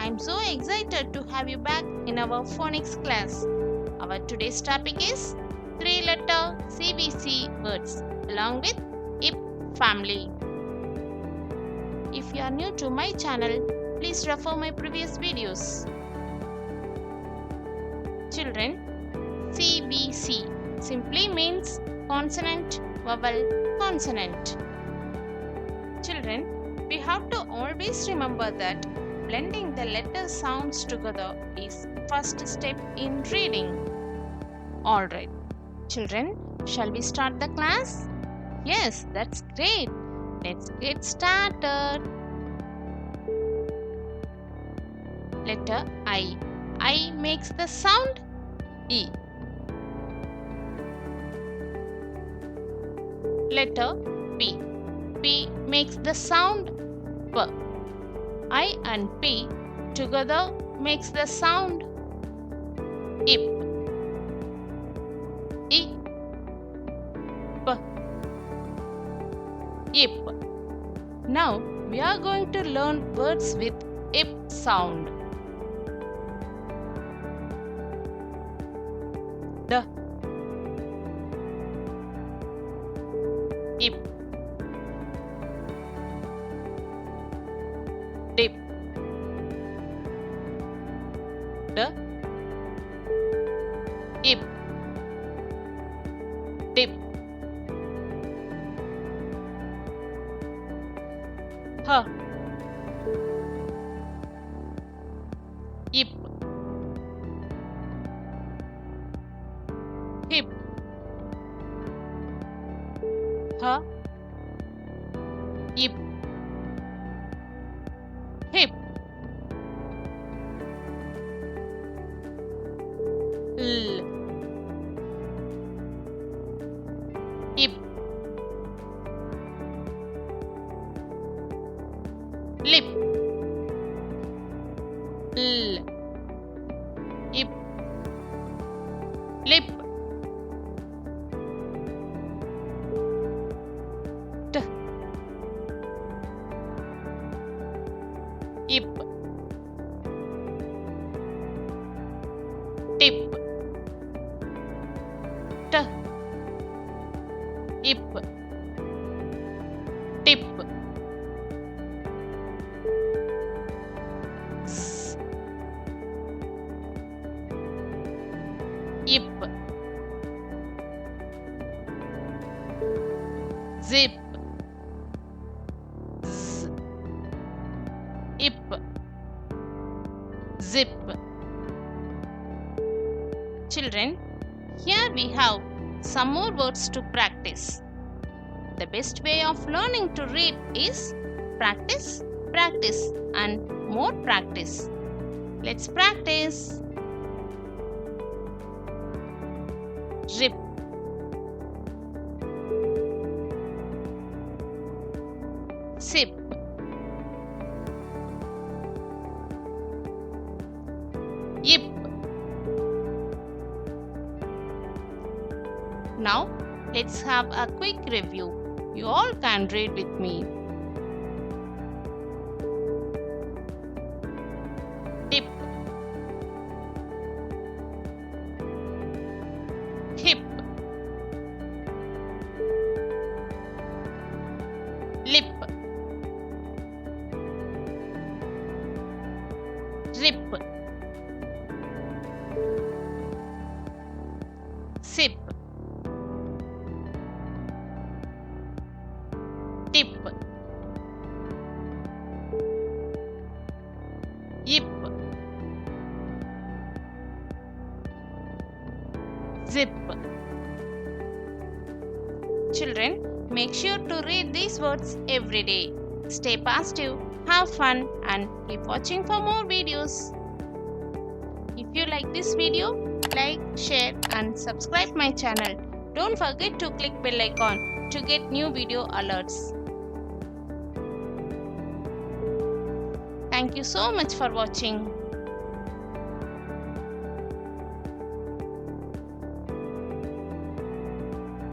I'm so excited to have you back in our phonics class. Our today's topic is 3-letter CVC words along with IP family. If you are new to my channel, please refer my previous videos. Children, CVC simply means consonant, vowel, consonant. Children, we have to always remember that blending the letter sounds together is first step in reading. Alright, children, shall we start the class? Yes, that's great. Let's get started. Letter I. I makes the sound E. Letter P. P makes the sound P. I and P together makes the sound IP. I, P, IP. Now we are going to learn words with IP sound. The IP. Dip. The IP. Dip. H. IP. Hip. H. IP. Hip. L. IP. Lip. L. IP. Lip. T. IP. Tip. T. IP. Tip. Z. IP. Zip. Z. IP. Zip. Children, here we have some more words to practice. The best way of learning to read is practice, practice, and more practice. Let's practice. Rip. Sip. Yip. Now, let's have a quick review. You all can read with me. Dip. Hip. Lip. Rip. Sip. Tip. Yip. Zip. Children, make sure to read these words every day. Stay positive, have fun, and keep watching for more videos. If you like this video, like, share, and subscribe my channel. Don't forget to click bell icon to get new video alerts. Thank you so much for watching.